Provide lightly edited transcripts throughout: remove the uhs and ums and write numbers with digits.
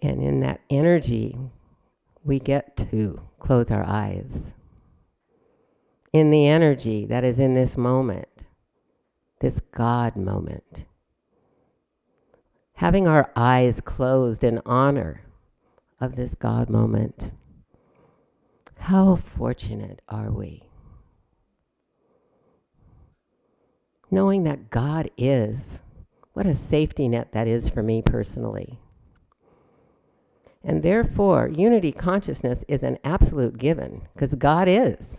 And in that energy, we get to close our eyes. In the energy that is in this moment, this God moment. Having our eyes closed in honor of this God moment. How fortunate are we? Knowing that God is, what a safety net that is for me personally. And therefore, unity consciousness is an absolute given, because God is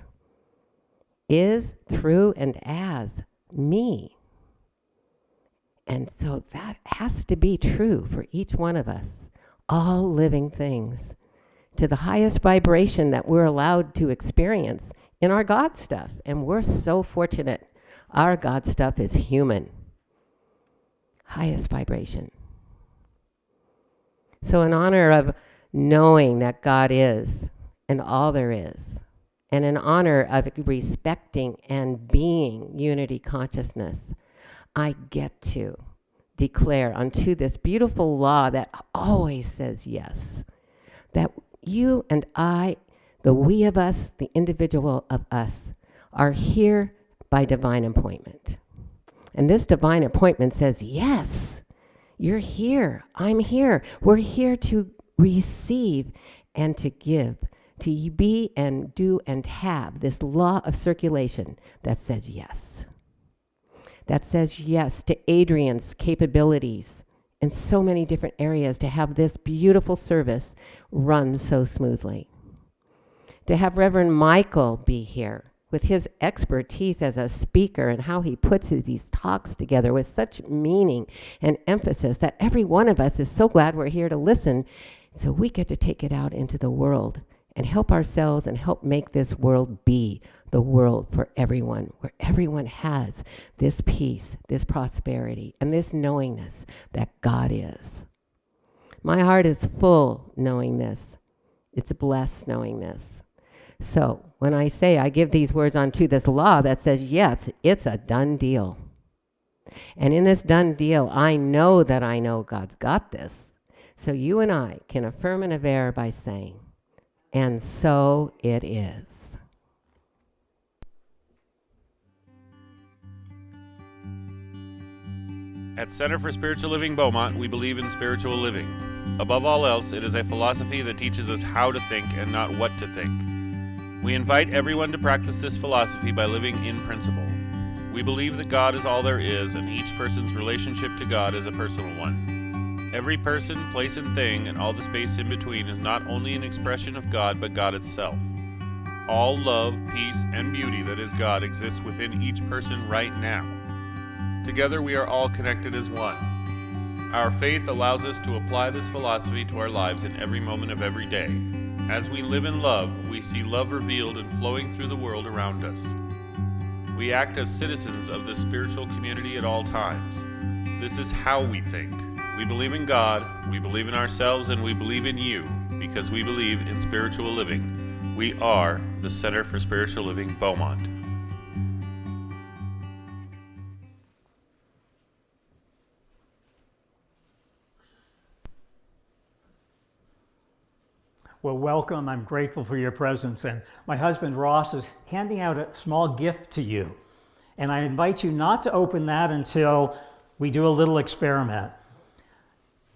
through and as me. And so that has to be true for each one of us, all living things, to the highest vibration that we're allowed to experience in our God stuff. And we're so fortunate. Our God stuff is human. Highest vibration. So in honor of knowing that God is and all there is, and in honor of respecting and being unity consciousness, I get to declare unto this beautiful law that always says yes, that you and I, the we of us, the individual of us, are here by divine appointment. And this divine appointment says, yes, you're here, I'm here. We're here to receive and to give, to be and do and have this law of circulation that says yes. That says yes to Adrian's capabilities in so many different areas to have this beautiful service run so smoothly. To have Reverend Michael be here with his expertise as a speaker and how he puts these talks together with such meaning and emphasis that every one of us is so glad we're here to listen, so we get to take it out into the world and help ourselves and help make this world be the world for everyone, where everyone has this peace, this prosperity, and this knowingness that God is. My heart is full knowing this. It's blessed knowing this. So when I say I give these words unto this law that says, yes, it's a done deal. And in this done deal, I know that I know God's got this. So you and I can affirm and aver by saying, and so it is. At Center for Spiritual Living Beaumont, we believe in spiritual living. Above all else, it is a philosophy that teaches us how to think and not what to think. We invite everyone to practice this philosophy by living in principle. We believe that God is all there is, and each person's relationship to God is a personal one. Every person, place, and thing, and all the space in between is not only an expression of God, but God itself. All love, peace, and beauty that is God exists within each person right now. Together we are all connected as one. Our faith allows us to apply this philosophy to our lives in every moment of every day. As we live in love, we see love revealed and flowing through the world around us. We act as citizens of this spiritual community at all times. This is how we think. We believe in God, we believe in ourselves, and we believe in you, because we believe in spiritual living. We are the Center for Spiritual Living Beaumont. Well, welcome. I'm grateful for your presence. And my husband, Ross, is handing out a small gift to you. And I invite you not to open that until we do a little experiment.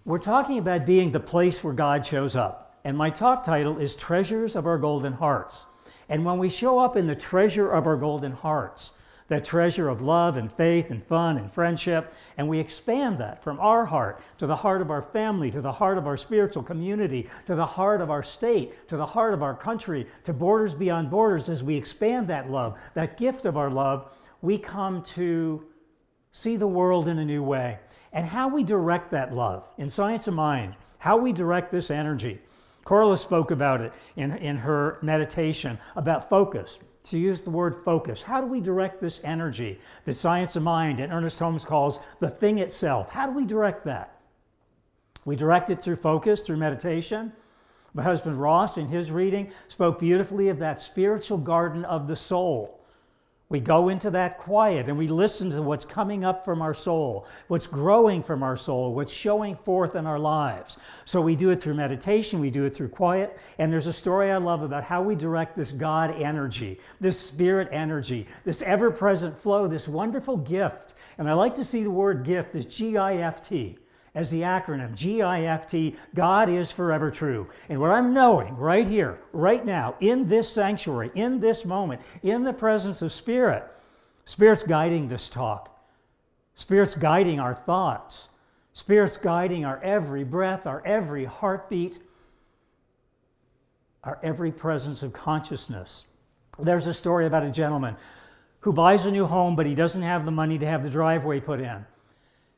We're talking about being the place where God shows up. And my talk title is Treasures of Our Golden Hearts. And when we show up in the treasure of our golden hearts, that treasure of love and faith and fun and friendship, and we expand that from our heart to the heart of our family, to the heart of our spiritual community, to the heart of our state, to the heart of our country, to borders beyond borders. As we expand that love, that gift of our love, we come to see the world in a new way. And how we direct that love in Science of Mind, how we direct this energy. Corliss spoke about it in her meditation about focus. She used the word focus. How do we direct this energy, the Science of Mind, and Ernest Holmes calls the thing itself? How do we direct that? We direct it through focus, through meditation. My husband Ross, in his reading, spoke beautifully of that spiritual garden of the soul. We go into that quiet and we listen to what's coming up from our soul, what's growing from our soul, what's showing forth in our lives. So we do it through meditation, we do it through quiet, and there's a story I love about how we direct this God energy, this spirit energy, this ever-present flow, this wonderful gift. And I like to see the word gift as G-I-F-T. As the acronym, G-I-F-T, God is forever true. And what I'm knowing right here, right now, in this sanctuary, in this moment, in the presence of Spirit, Spirit's guiding this talk. Spirit's guiding our thoughts. Spirit's guiding our every breath, our every heartbeat, our every presence of consciousness. There's a story about a gentleman who buys a new home, but he doesn't have the money to have the driveway put in.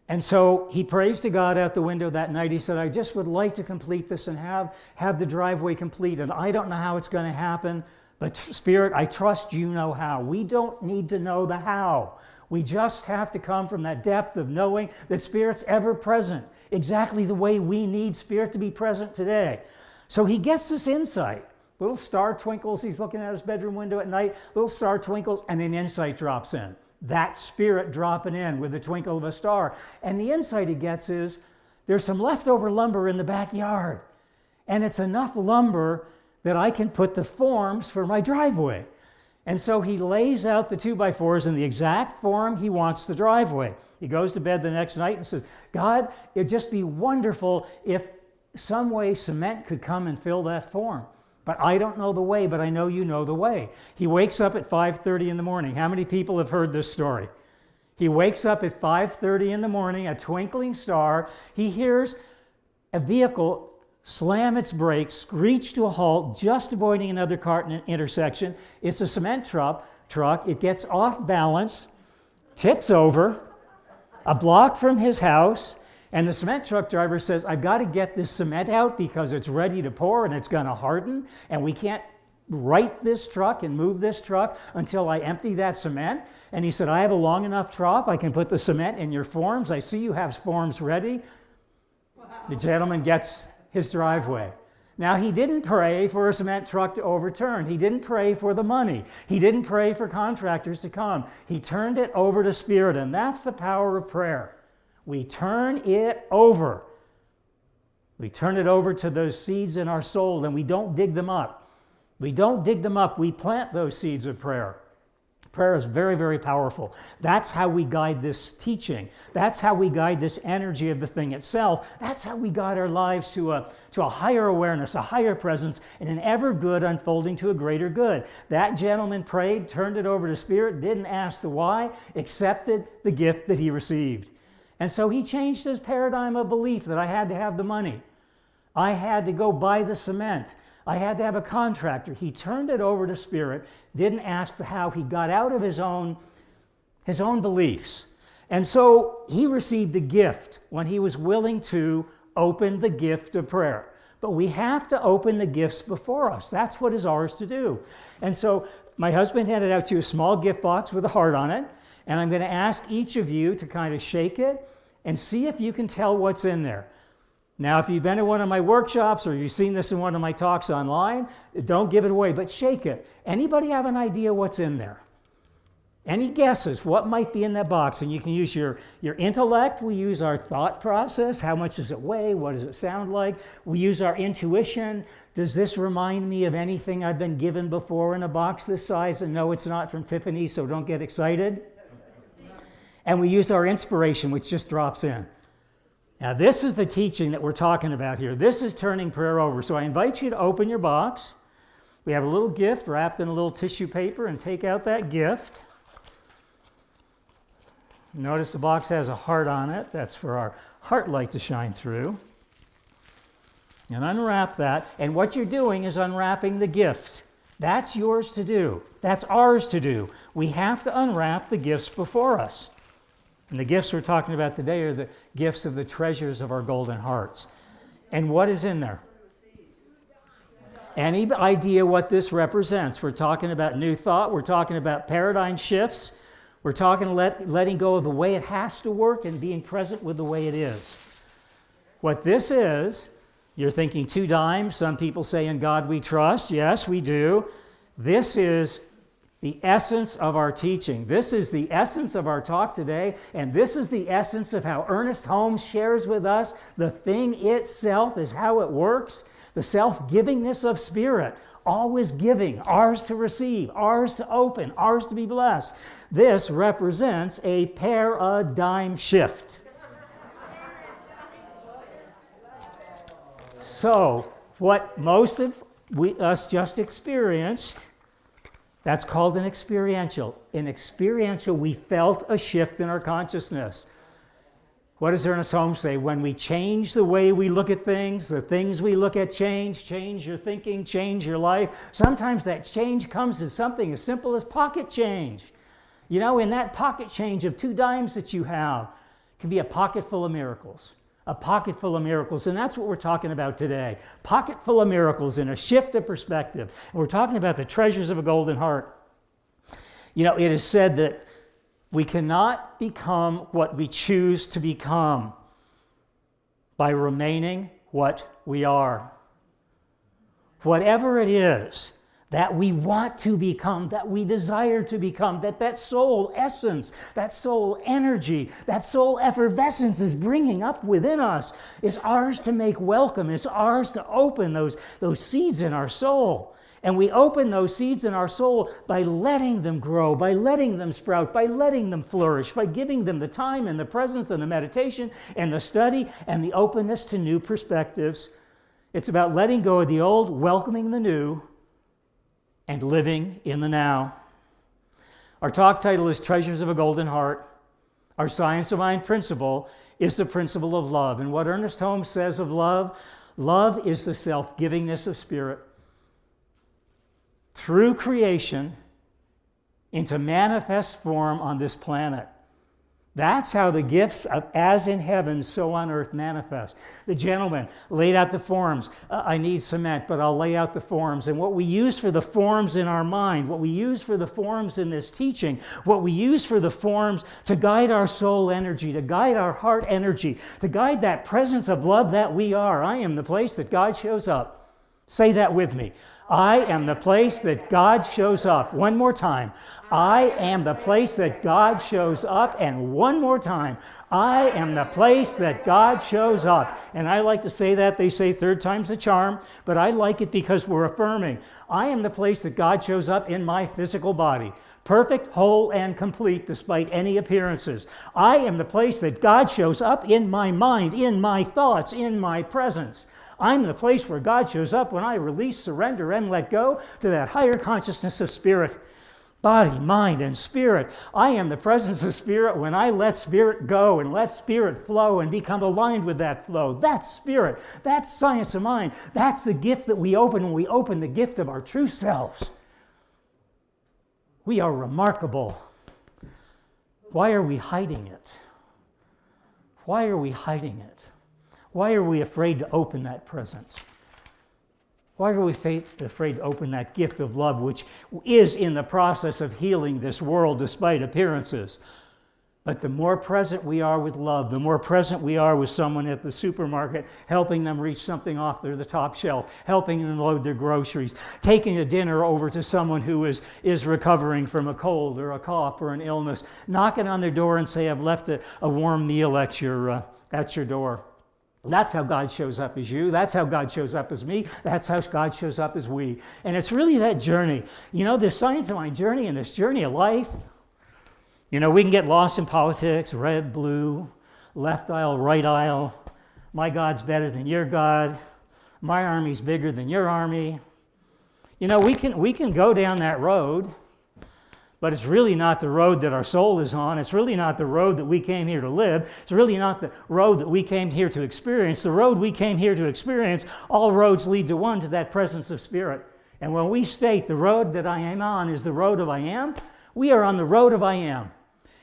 And so he prays to God out the window that night. He said, I just would like to complete this and have the driveway complete. And I don't know how it's going to happen, but Spirit, I trust you know how. We don't need to know the how. We just have to come from that depth of knowing that Spirit's ever present, exactly the way we need Spirit to be present today. So he gets this insight. Little star twinkles. He's looking at his bedroom window at night. Little star twinkles, and an insight drops in. That Spirit dropping in with the twinkle of a star. And the insight he gets is there's some leftover lumber in the backyard. And it's enough lumber that I can put the forms for my driveway. And so he lays out the 2x4s in the exact form he wants the driveway. He goes to bed the next night and says, God, it'd just be wonderful if some way cement could come and fill that form. But I don't know the way, but I know you know the way. He wakes up at 5:30 in the morning. How many people have heard this story? He wakes up at 5:30 in the morning, a twinkling star. He hears a vehicle slam its brakes, screech to a halt, just avoiding another car in an intersection. It's a cement truck. It gets off balance, tips over, a block from his house. And the cement truck driver says, I've got to get this cement out because it's ready to pour and it's going to harden. And we can't right this truck and move this truck until I empty that cement. And he said, I have a long enough trough. I can put the cement in your forms. I see you have forms ready. Wow. The gentleman gets his driveway. Now, he didn't pray for a cement truck to overturn. He didn't pray for the money. He didn't pray for contractors to come. He turned it over to Spirit. And that's the power of prayer. We turn it over. We turn it over to those seeds in our soul, and we don't dig them up. We don't dig them up. We plant those seeds of prayer. Prayer is very, very powerful. That's how we guide this teaching. That's how we guide this energy of the thing itself. That's how we guide our lives to a higher awareness, a higher presence, and an ever good unfolding to a greater good. That gentleman prayed, turned it over to Spirit, didn't ask the why, accepted the gift that he received. And so he changed his paradigm of belief that I had to have the money. I had to go buy the cement. I had to have a contractor. He turned it over to Spirit, didn't ask how. He got out of his own beliefs. And so he received a gift when he was willing to open the gift of prayer. But we have to open the gifts before us. That's what is ours to do. And so my husband handed out to you a small gift box with a heart on it. And I'm going to ask each of you to kind of shake it and see if you can tell what's in there. Now, if you've been to one of my workshops or you've seen this in one of my talks online, don't give it away, but shake it. Anybody have an idea what's in there? Any guesses? What might be in that box? And you can use your intellect. We use our thought process. How much does it weigh? What does it sound like? We use our intuition. Does this remind me of anything I've been given before in a box this size? And no, it's not from Tiffany, so don't get excited. And we use our inspiration, which just drops in. Now, this is the teaching that we're talking about here. This is turning prayer over. So I invite you to open your box. We have a little gift wrapped in a little tissue paper, and take out that gift. Notice the box has a heart on it. That's for our heart light to shine through. And unwrap that. And what you're doing is unwrapping the gift. That's yours to do. That's ours to do. We have to unwrap the gifts before us. And the gifts we're talking about today are the gifts of the treasures of our golden hearts. And what is in there? Any idea what this represents? We're talking about new thought. We're talking about paradigm shifts. We're talking letting go of the way it has to work and being present with the way it is. What this is, you're thinking 2 dimes. Some people say, in God we trust. Yes, we do. This is the essence of our teaching. This is the essence of our talk today, and this is the essence of how Ernest Holmes shares with us the thing itself is how it works, the self-givingness of spirit, always giving, ours to receive, ours to open, ours to be blessed. This represents a paradigm shift. So, what most of us just experienced, that's called an experiential. In experiential, we felt a shift in our consciousness. What does Ernest Holmes say? When we change the way we look at things, the things we look at change your thinking, change your life. Sometimes that change comes as something as simple as pocket change. You know, in that pocket change of 2 dimes that you have, can be a pocket full of miracles. A pocket full of miracles, and that's what we're talking about today. Pocket full of miracles and a shift of perspective. And we're talking about the treasures of a golden heart. You know, it is said that we cannot become what we choose to become by remaining what we are. Whatever it is that we want to become, that we desire to become, that soul essence, that soul energy, that soul effervescence is bringing up within us, is ours to make welcome, is ours to open those seeds in our soul. And we open those seeds in our soul by letting them grow, by letting them sprout, by letting them flourish, by giving them the time and the presence and the meditation and the study and the openness to new perspectives. It's about letting go of the old, welcoming the new, and living in the now. Our talk title is Treasures of a Golden Heart. Our Science of Mind principle is the principle of love. And what Ernest Holmes says of love, love is the self-givingness of spirit. Through creation into manifest form on this planet. That's how the gifts of as in heaven, so on earth manifest. The gentleman laid out the forms. I need cement, but I'll lay out the forms. And what we use for the forms in our mind, what we use for the forms in this teaching, what we use for the forms to guide our soul energy, to guide our heart energy, to guide that presence of love that we are. I am the place that God shows up. Say that with me. I am the place that God shows up. One more time. I am the place that God shows up. And one more time. I am the place that God shows up. And I like to say that. They say 3rd time's the charm. But I like it because we're affirming. I am the place that God shows up in my physical body. Perfect, whole, and complete despite any appearances. I am the place that God shows up in my mind, in my thoughts, in my presence. I'm the place where God shows up when I release, surrender, and let go to that higher consciousness of spirit. Body, mind, and spirit. I am the presence of spirit when I let spirit go and let spirit flow and become aligned with that flow. That's spirit. That's science of mind. That's the gift that we open when we open the gift of our true selves. We are remarkable. Why are we hiding it? Why are we hiding it? Why are we afraid to open that presence? Why are we afraid to open that gift of love, which is in the process of healing this world despite appearances? But the more present we are with love, the more present we are with someone at the supermarket, helping them reach something off the top shelf, helping them load their groceries, taking a dinner over to someone who is recovering from a cold or a cough or an illness, knocking on their door and say, I've left a warm meal at your door. That's how God shows up as you. That's how God shows up as me. That's how God shows up as we. And it's really that journey. You know, this science of mind journey and this journey of life, you know, we can get lost in politics, red, blue, left aisle, right aisle. My God's better than your God. My army's bigger than your army. You know, we can go down that road, but it's really not the road that our soul is on. It's really not the road that we came here to live. It's really not the road that we came here to experience. The road we came here to experience, all roads lead to one, to that presence of spirit. And when we state the road that I am on is the road of I am, we are on the road of I am.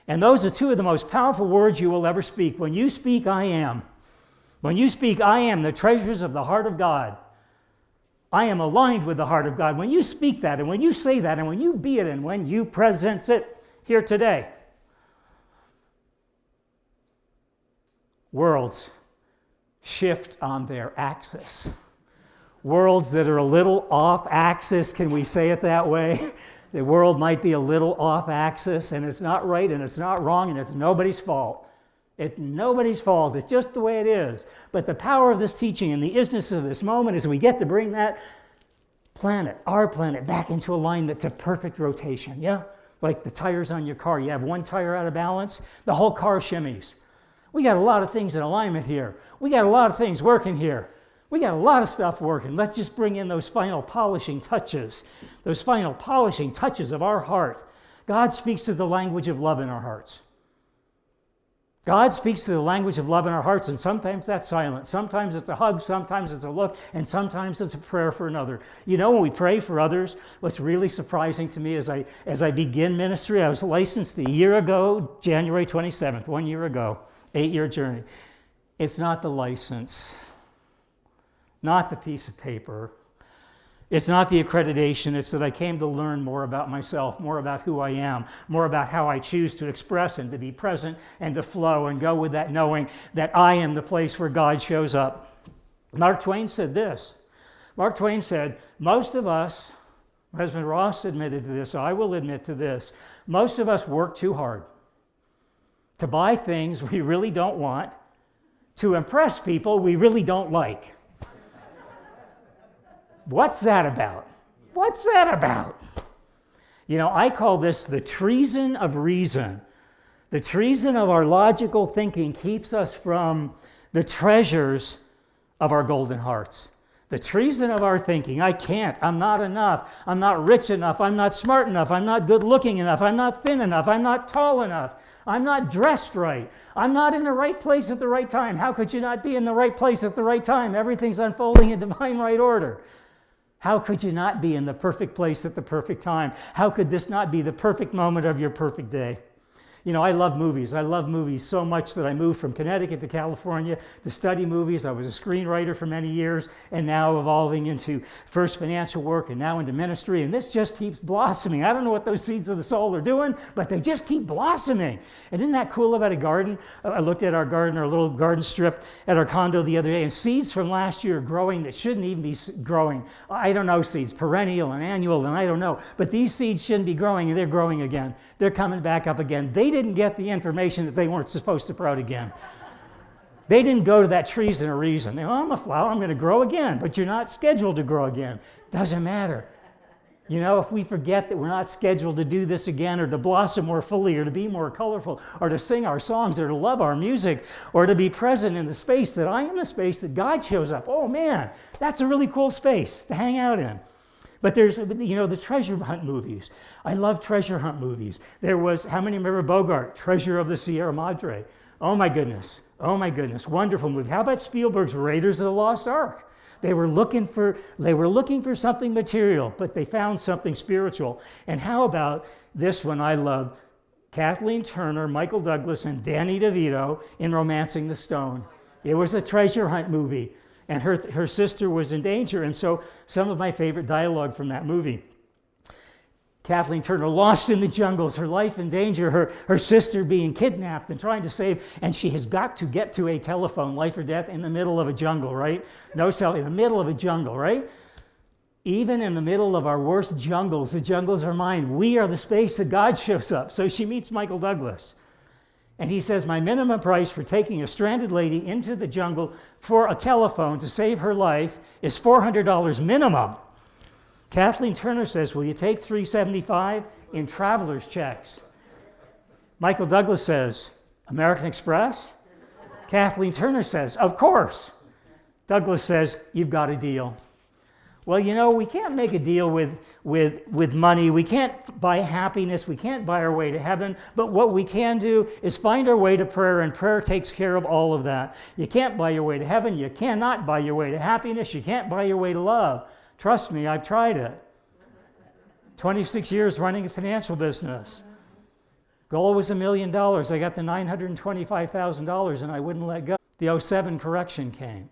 And those are 2 of the most powerful words you will ever speak. When you speak I am, the treasures of the heart of God, I am aligned with the heart of God. When you speak that, and when you say that, and when you be it, and when you presence it here today, worlds shift on their axis. Worlds that are a little off axis, can we say it that way? The world might be a little off axis, and it's not right, and it's not wrong, and it's nobody's fault. It's nobody's fault. It's just the way it is. But the power of this teaching and the isness of this moment is we get to bring that planet, our planet, back into alignment to perfect rotation. Yeah? Like the tires on your car. You have one tire out of balance, the whole car shimmies. We got a lot of things in alignment here. We got a lot of things working here. We got a lot of stuff working. Let's just bring in those final polishing touches, of our heart. God speaks to the language of love in our hearts. God speaks to the language of love in our hearts, and sometimes that's silent. Sometimes it's a hug, sometimes it's a look, and sometimes it's a prayer for another. You know, when we pray for others, what's really surprising to me as I begin ministry, I was licensed a year ago, January 27th, 1 year ago, 8-year journey. It's not the license, not the piece of paper. It's not the accreditation. It's that I came to learn more about myself, more about who I am, more about how I choose to express and to be present and to flow and go with that knowing that I am the place where God shows up. Mark Twain said this. Mark Twain said, most of us, my husband Ross admitted to this, so I will admit to this, most of us work too hard to buy things we really don't want, to impress people we really don't like. What's that about? What's that about? You know, I call this the treason of reason. The treason of our logical thinking keeps us from the treasures of our golden hearts. The treason of our thinking, I can't, I'm not enough, I'm not rich enough, I'm not smart enough, I'm not good looking enough, I'm not thin enough, I'm not tall enough, I'm not dressed right, I'm not in the right place at the right time. How could you not be in the right place at the right time? Everything's unfolding in divine right order. How could you not be in the perfect place at the perfect time? How could this not be the perfect moment of your perfect day? You know, I love movies. I love movies so much that I moved from Connecticut to California to study movies. I was a screenwriter for many years, and now evolving into first financial work and now into ministry. And this just keeps blossoming. I don't know what those seeds of the soul are doing, but they just keep blossoming. And isn't that cool about a garden? I looked at our garden, our little garden strip at our condo the other day, and seeds from last year are growing that shouldn't even be growing. I don't know seeds, perennial and annual, and I don't know. But these seeds shouldn't be growing, and they're growing again. They're coming back up again. They didn't get the information that they weren't supposed to sprout again. They didn't go to that treason or reason. They, I'm a flower, I'm going to grow again, but you're not scheduled to grow again. Doesn't matter. You know, if we forget that we're not scheduled to do this again or to blossom more fully or to be more colorful or to sing our songs or to love our music or to be present in the space that I am the space that God shows up. Oh man, that's a really cool space to hang out in. But there's, you know, the treasure hunt movies. I love treasure hunt movies. There was, how many remember Bogart, Treasure of the Sierra Madre? Oh my goodness, wonderful movie. How about Spielberg's Raiders of the Lost Ark? They were looking for something material, but they found something spiritual. And how about this one I love, Kathleen Turner, Michael Douglas, and Danny DeVito in Romancing the Stone. It was a treasure hunt movie. And her sister was in danger, and so some of my favorite dialogue from that movie. Kathleen Turner, lost in the jungles, her life in danger, her sister being kidnapped and trying to save, and she has got to get to a telephone, life or death, in the middle of a jungle, right? No cell, in the middle of a jungle, right? Even in the middle of our worst jungles, the jungles are mine. We are the space that God shows up. So she meets Michael Douglas. And he says, my minimum price for taking a stranded lady into the jungle for a telephone to save her life is $400 minimum. Kathleen Turner says, will you take $375 in traveler's checks? Michael Douglas says, American Express? Kathleen Turner says, of course. Douglas says, you've got a deal. Well, you know, we can't make a deal with money. We can't buy happiness. We can't buy our way to heaven. But what we can do is find our way to prayer, and prayer takes care of all of that. You can't buy your way to heaven. You cannot buy your way to happiness. You can't buy your way to love. Trust me, I've tried it. 26 years running a financial business. Goal was $1 million. I got to $925,000, and I wouldn't let go. The 07 correction came.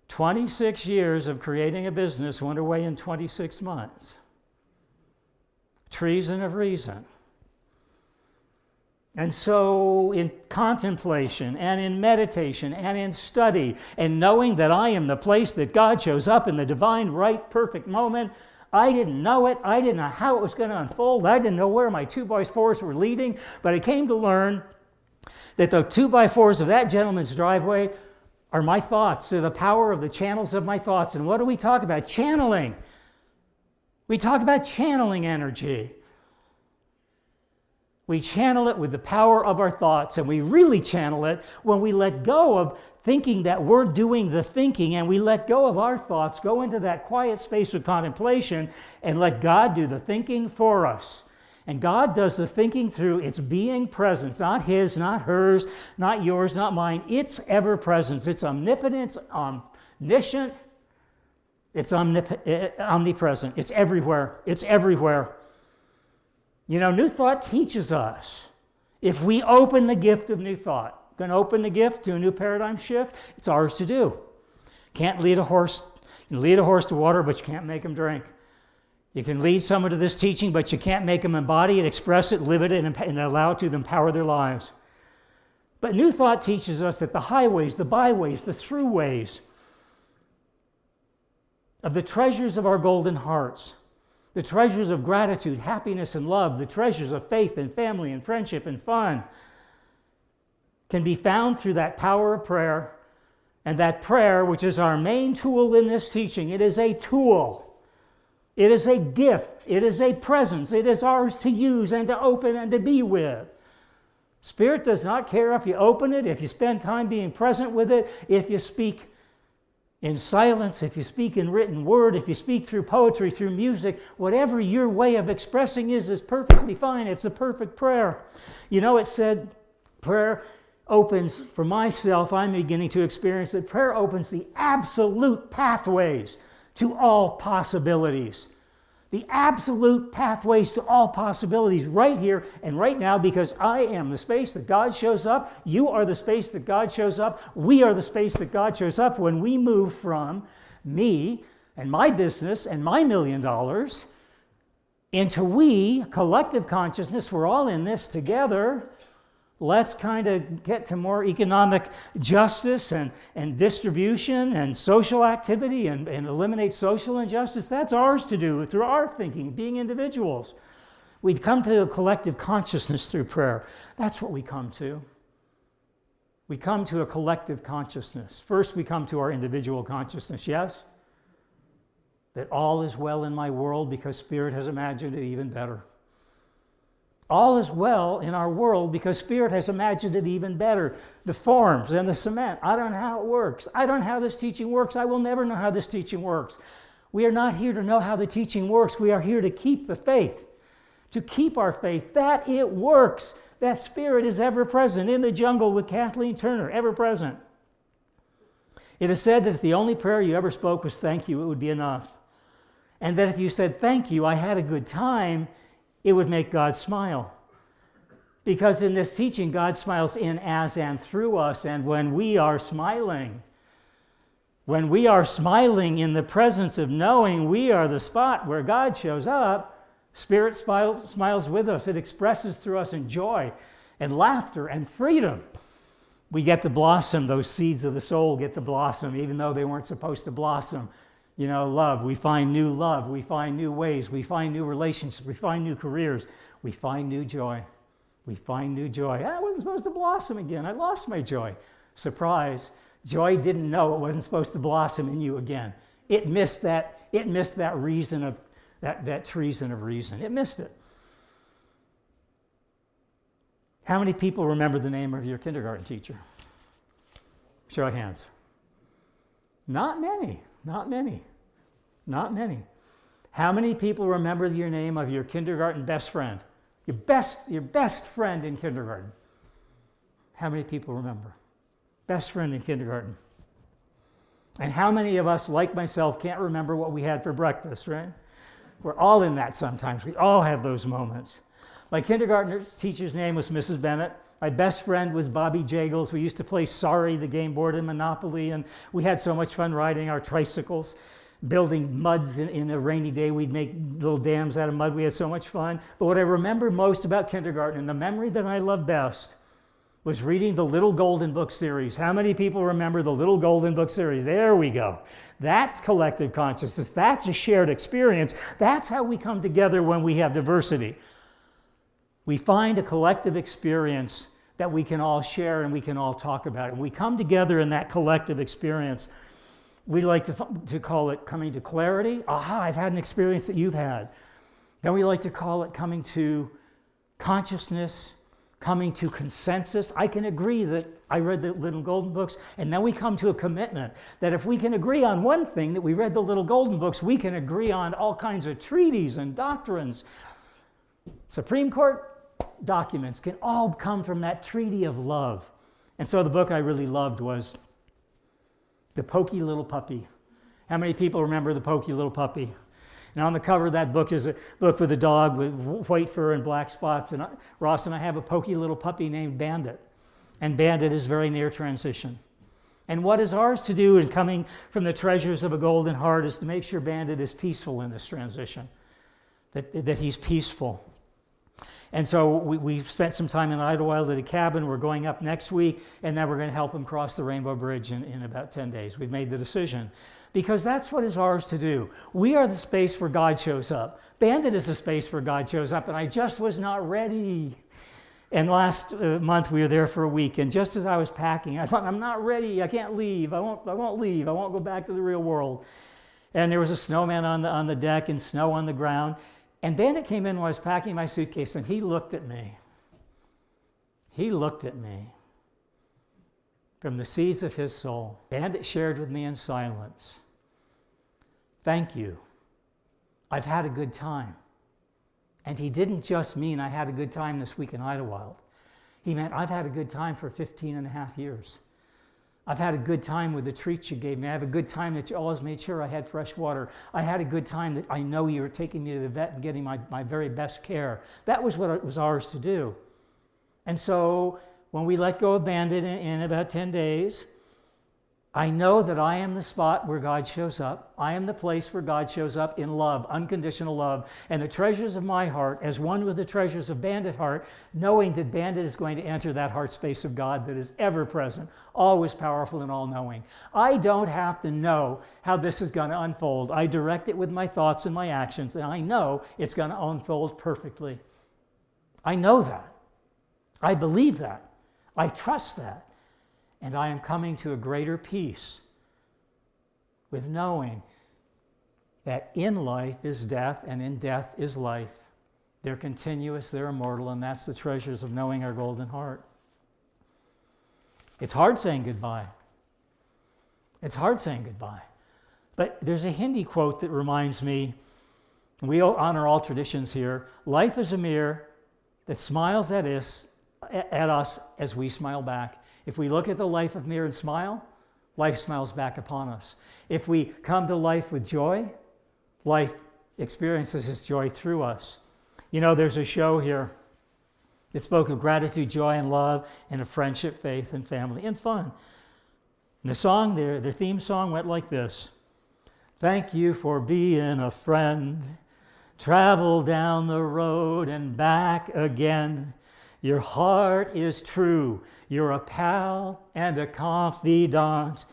26 years of creating a business went away in 26 months. Treason of reason. And so in contemplation and in meditation and in study and knowing that I am the place that God shows up in the divine, right, perfect moment, I didn't know it. I didn't know how it was going to unfold. I didn't know where my 2x4s were leading, but I came to learn that the 2x4s of that gentleman's driveway are my thoughts. They're the power of the channels of my thoughts. And what do we talk about? Channeling. We talk about channeling energy. We channel it with the power of our thoughts, and we really channel it when we let go of thinking that we're doing the thinking, and we let go of our thoughts, go into that quiet space of contemplation, and let God do the thinking for us. And God does the thinking through its being presence, not his, not hers, not yours, not mine. It's ever presence. It's omnipotent, omniscient, it's omnipresent. It's everywhere. It's everywhere. You know, New Thought teaches us, if we open the gift of New Thought, going to open the gift to a new paradigm shift, it's ours to do. Can't lead a horse. You can lead a horse to water, but you can't make him drink. You can lead someone to this teaching, but you can't make them embody it, express it, live it, and allow it to empower their lives. But New Thought teaches us that the highways, the byways, the throughways of the treasures of our golden hearts, the treasures of gratitude, happiness, and love, the treasures of faith and family and friendship and fun, can be found through that power of prayer. And that prayer, which is our main tool in this teaching, it is a tool. It is a gift. It is a presence. It is ours to use and to open and to be with. Spirit does not care if you open it, if you spend time being present with it, if you speak in silence, if you speak in written word, if you speak through poetry, through music, whatever your way of expressing is perfectly fine. It's a perfect prayer. You know, it said prayer opens, for myself, I'm beginning to experience that prayer opens the absolute pathways to all possibilities. The absolute pathways to all possibilities right here and right now, because I am the space that God shows up. You are the space that God shows up. We are the space that God shows up when we move from me and my business and my $1 million into we, collective consciousness. We're all in this together. Let's kind of get to more economic justice and distribution and social activity and eliminate social injustice. That's ours to do through our thinking, being individuals. We'd come to a collective consciousness through prayer. That's what we come to. We come to a collective consciousness. First, we come to our individual consciousness, yes? That all is well in my world because Spirit has imagined it even better. All is well in our world because Spirit has imagined it even better. The forms and the cement, I don't know how it works. I don't know how this teaching works. I will never know how this teaching works. We are not here to know how the teaching works. We are here to keep the faith, to keep our faith, that it works, that Spirit is ever present in the jungle with Kathleen Turner, ever present. It is said that if the only prayer you ever spoke was thank you, it would be enough. And that if you said thank you, I had a good time, it would make God smile. Because in this teaching, God smiles in, as, and through us. And when we are smiling in the presence of knowing we are the spot where God shows up, Spirit smiles with us. It expresses through us in joy and laughter and freedom. We get to blossom. Those seeds of the soul get to blossom, even though they weren't supposed to blossom. You know, love, we find new love, we find new ways, we find new relationships, we find new careers, we find new joy. We find new joy. I wasn't supposed to blossom again. I lost my joy. Surprise. Joy didn't know it wasn't supposed to blossom in you again. It missed that reason of that treason of reason. It missed it. How many people remember the name of your kindergarten teacher? Show of hands. Not many. Not many. Not many. How many people remember your name of your kindergarten best friend? Your best friend in kindergarten. How many people remember? Best friend in kindergarten. And how many of us, like myself, can't remember what we had for breakfast, right? We're all in that sometimes. We all have those moments. My kindergarten teacher's name was Mrs. Bennett. My best friend was Bobby Jagels. We used to play Sorry, the game board, and Monopoly, and we had so much fun riding our tricycles, building muds in a rainy day. We'd make little dams out of mud. We had so much fun. But what I remember most about kindergarten, and the memory that I love best, was reading the Little Golden Book series. How many people remember the Little Golden Book series? There we go. That's collective consciousness. That's a shared experience. That's how we come together when we have diversity. We find a collective experience that we can all share and we can all talk about. And we come together in that collective experience. We like to call it coming to clarity. Aha, I've had an experience that you've had. Then we like to call it coming to consciousness, coming to consensus. I can agree that I read the Little Golden Books, and then we come to a commitment that if we can agree on one thing, that we read the Little Golden Books, we can agree on all kinds of treaties and doctrines. Supreme Court documents can all come from that treaty of love. And so the book I really loved was The Pokey Little Puppy. How many people remember The Pokey Little Puppy? And on the cover of that book is a book with a dog with white fur and black spots. And Ross and I have a pokey little puppy named Bandit. And Bandit is very near transition. And what is ours to do in coming from the treasures of a golden heart is to make sure Bandit is peaceful in this transition, that he's peaceful. And so we spent some time in Idlewild at a cabin. We're going up next week, and then we're going to help him cross the Rainbow Bridge in about 10 days. We've made the decision. Because that's what is ours to do. We are the space where God shows up. Bandit is the space where God shows up, and I just was not ready. And last month we were there for a week, and just as I was packing, I thought, I'm not ready. I can't leave. I won't leave. I won't go back to the real world. And there was a snowman on the deck and snow on the ground. And Bandit came in when I was packing my suitcase, and he looked at me. He looked at me. From the seeds of his soul. Bandit shared with me in silence. Thank you. I've had a good time. And he didn't just mean I had a good time this week in Idlewild. He meant I've had a good time for 15 and a half years. I've had a good time with the treats you gave me. I have a good time that you always made sure I had fresh water. I had a good time that I know you were taking me to the vet and getting my very best care. That was what it was ours to do. And so when we let go of Bandit in about 10 days, I know that I am the spot where God shows up. I am the place where God shows up in love, unconditional love. And the treasures of my heart, as one with the treasures of Bandit heart, knowing that Bandit is going to enter that heart space of God that is ever present, always powerful and all-knowing. I don't have to know how this is going to unfold. I direct it with my thoughts and my actions, and I know it's going to unfold perfectly. I know that. I believe that. I trust that, and I am coming to a greater peace with knowing that in life is death and in death is life. They're continuous, they're immortal, and that's the treasures of knowing our golden heart. It's hard saying goodbye. It's hard saying goodbye. But there's a Hindi quote that reminds me, we honor all traditions here, life is a mirror that smiles at us as we smile back. If we look at the life of mirror and smile, life smiles back upon us. If we come to life with joy, life experiences its joy through us. You know, there's a show here that spoke of gratitude, joy, and love, and of friendship, faith, and family, and fun. And the song, their theme song went like this. Thank you for being a friend. Travel down the road and back again. Your heart is true. You're a pal and a confidant.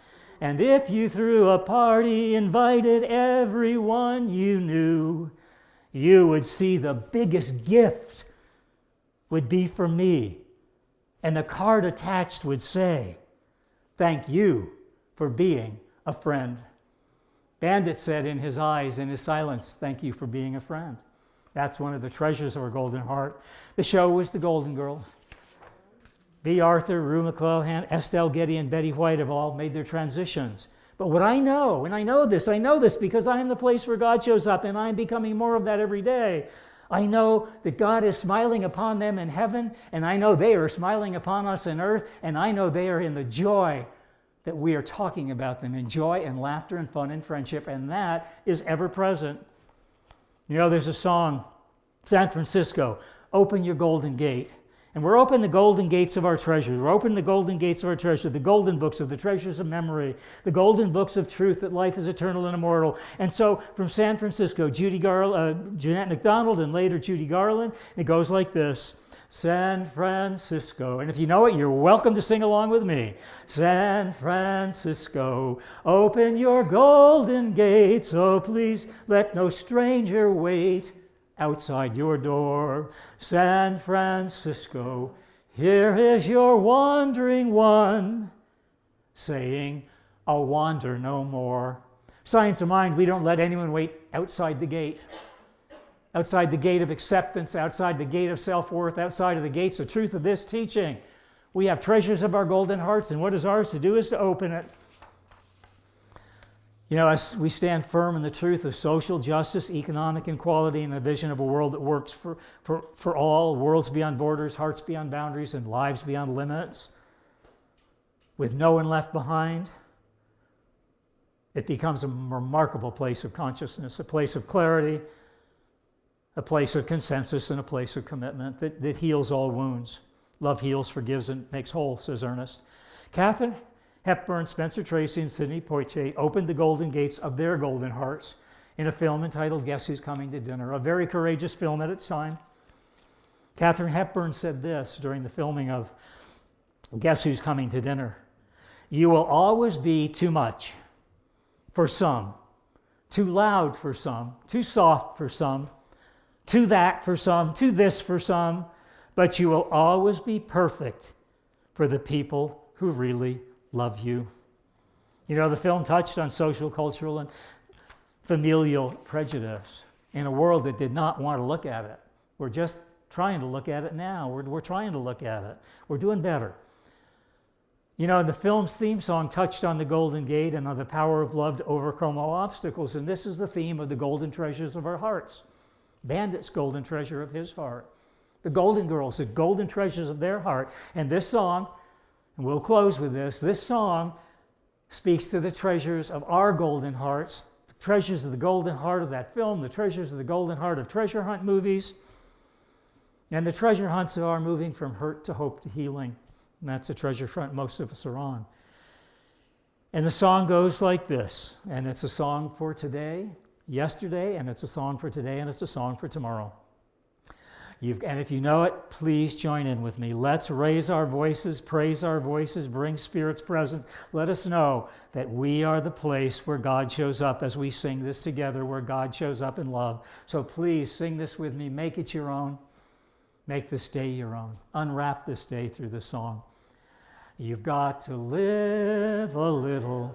And if you threw a party, invited everyone you knew, you would see the biggest gift would be for me. And the card attached would say, thank you for being a friend. Bandit said in his eyes, in his silence, thank you for being a friend. That's one of the treasures of our golden heart. The show was The Golden Girls. B. Arthur, Rue McClellan, Estelle Getty, and Betty White have all made their transitions. But what I know, and I know this because I am the place where God shows up, and I am becoming more of that every day. I know that God is smiling upon them in heaven, and I know they are smiling upon us on earth, and I know they are in the joy that we are talking about them, in joy and laughter and fun and friendship, and that is ever present. You know, there's a song, San Francisco, open your golden gate. And we're opening the golden gates of our treasures. We're opening the golden gates of our treasure, the golden books of the treasures of memory, the golden books of truth that life is eternal and immortal. And so from San Francisco, Jeanette MacDonald and later Judy Garland, it goes like this. San Francisco. And if you know it, you're welcome to sing along with me. San Francisco, open your golden gates. Oh, please let no stranger wait outside your door. San Francisco, here is your wandering one, saying, I'll wander no more. Science of mind, we don't let anyone wait outside the gate. Outside the gate of acceptance, outside the gate of self-worth, outside of the gates of truth of this teaching. We have treasures of our golden hearts, and what is ours to do is to open it. You know, as we stand firm in the truth of social justice, economic equality, and the vision of a world that works for all, worlds beyond borders, hearts beyond boundaries, and lives beyond limits, with no one left behind, it becomes a remarkable place of consciousness, a place of clarity, a place of consensus, and a place of commitment that heals all wounds. Love heals, forgives, and makes whole, says Ernest. Katharine Hepburn, Spencer Tracy, and Sidney Poitier opened the golden gates of their golden hearts in a film entitled Guess Who's Coming to Dinner, a very courageous film at its time. Katharine Hepburn said this during the filming of Guess Who's Coming to Dinner. You will always be too much for some, too loud for some, too soft for some, too that for some, too this for some, but you will always be perfect for the people who really love you. You know, the film touched on social, cultural, and familial prejudice in a world that did not want to look at it. We're just trying to look at it now. We're trying to look at it. We're doing better. You know, the film's theme song touched on the Golden Gate and on the power of love to overcome all obstacles, and this is the theme of the golden treasures of our hearts. Bandit's golden treasure of his heart. The Golden Girls, the golden treasures of their heart. And this song, and we'll close with this song speaks to the treasures of our golden hearts, the treasures of the golden heart of that film, the treasures of the golden heart of treasure hunt movies, and the treasure hunts are moving from hurt to hope to healing. And that's the treasure front most of us are on. And the song goes like this, and it's a song for today, yesterday, and it's a song for today, and it's a song for tomorrow. And if you know it, please join in with me. Let's raise our voices, praise our voices, bring Spirit's presence. Let us know that we are the place where God shows up as we sing this together, where God shows up in love. So please sing this with me. Make it your own. Make this day your own. Unwrap this day through the song. You've got to live a little,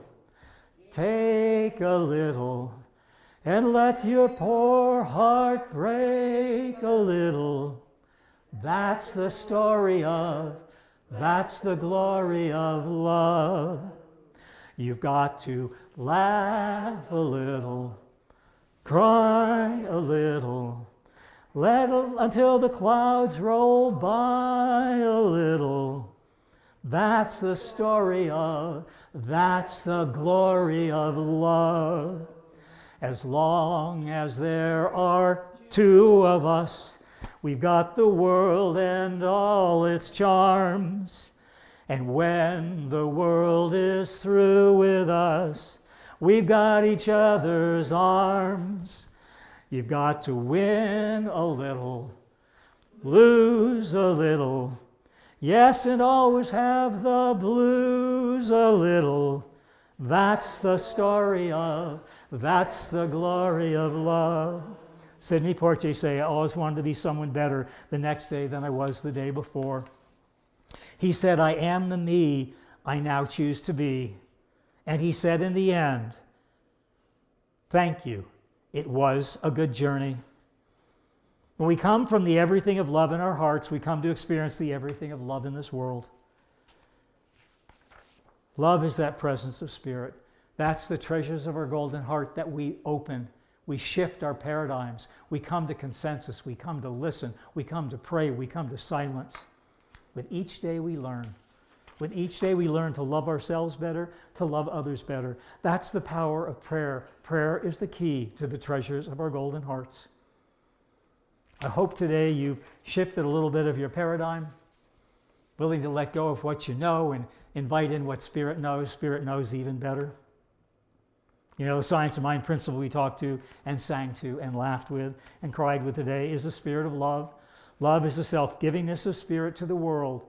take a little, and let your poor heart break a little. That's the story of, that's the glory of love. You've got to laugh a little, cry a little, until the clouds roll by a little. That's the story of, that's the glory of love. As long as there are two of us, we've got the world and all its charms. And when the world is through with us, we've got each other's arms. You've got to win a little, lose a little, yes, and always have the blues a little. That's the story of, that's the glory of love. Sidney Poitier say, I always wanted to be someone better the next day than I was the day before. He said, I am the me I now choose to be. And he said in the end, thank you. It was a good journey. When we come from the everything of love in our hearts, we come to experience the everything of love in this world. Love is that presence of Spirit. That's the treasures of our golden heart that we open. We shift our paradigms. We come to consensus. We come to listen. We come to pray. We come to silence. With each day we learn. With each day we learn to love ourselves better, to love others better. That's the power of prayer. Prayer is the key to the treasures of our golden hearts. I hope today you shifted a little bit of your paradigm, willing to let go of what you know and invite in what Spirit knows even better. You know, the Science of Mind principle we talked to and sang to and laughed with and cried with today is the spirit of love. Love is the self-givingness of spirit to the world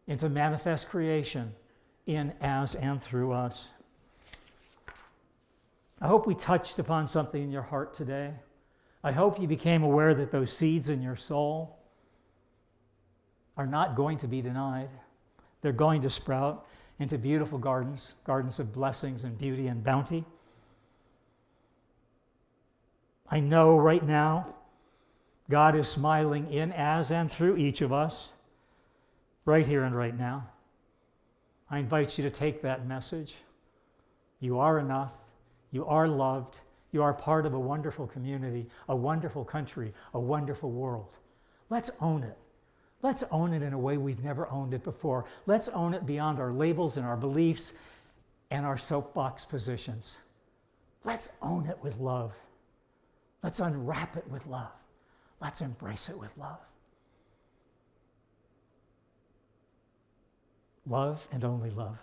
into manifest creation in, as, and through us. I hope we touched upon something in your heart today. I hope you became aware that those seeds in your soul are not going to be denied. They're going to sprout into beautiful gardens, gardens of blessings and beauty and bounty. I know right now God is smiling in, as, and through each of us, right here and right now. I invite you to take that message. You are enough. You are loved. You are part of a wonderful community, a wonderful country, a wonderful world. Let's own it. Let's own it in a way we've never owned it before. Let's own it beyond our labels and our beliefs and our soapbox positions. Let's own it with love. Let's unwrap it with love. Let's embrace it with love. Love and only love.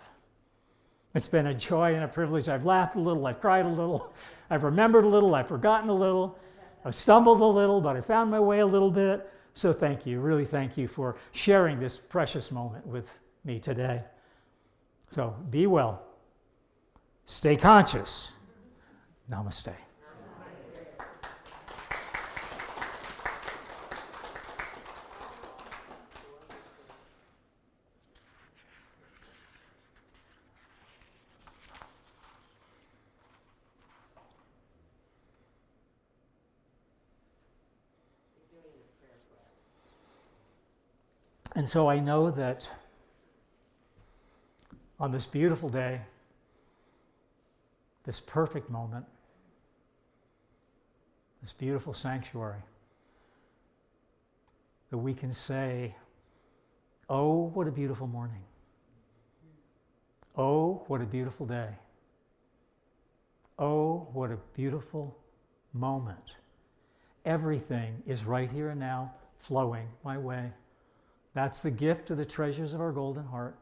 It's been a joy and a privilege. I've laughed a little, I've cried a little, I've remembered a little, I've forgotten a little, I've stumbled a little, but I found my way a little bit. So thank you, really thank you for sharing this precious moment with me today. So be well, stay conscious. Namaste. And so I know that on this beautiful day, this perfect moment, this beautiful sanctuary, that we can say, oh, what a beautiful morning. Oh, what a beautiful day. Oh, what a beautiful moment. Everything is right here and now, flowing my way. That's the gift of the treasures of our golden heart,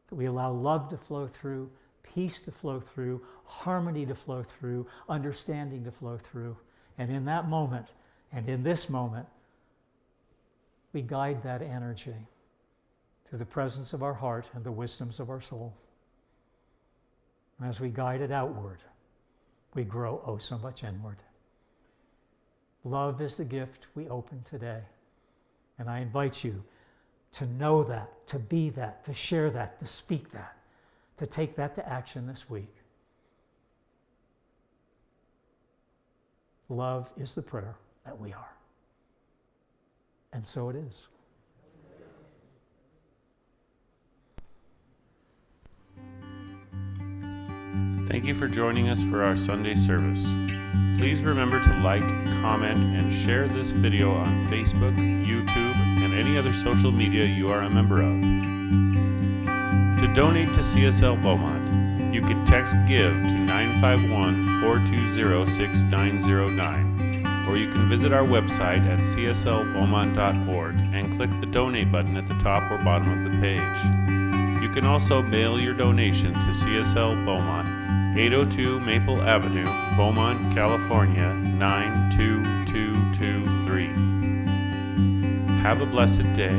that we allow love to flow through, peace to flow through, harmony to flow through, understanding to flow through. And in that moment, and in this moment, we guide that energy to the presence of our heart and the wisdoms of our soul. And as we guide it outward, we grow oh so much inward. Love is the gift we open today. And I invite you to know that, to be that, to share that, to speak that, to take that to action this week. Love is the prayer that we are. And so it is. Thank you for joining us for our Sunday service. Please remember to like, comment, and share this video on Facebook, YouTube, and any other social media you are a member of. To donate to CSL Beaumont, you can text GIVE to 951-420-6909, or you can visit our website at cslbeaumont.org and click the donate button at the top or bottom of the page. You can also mail your donation to CSL Beaumont, 802 Maple Avenue, Beaumont, California, 92223. Have a blessed day.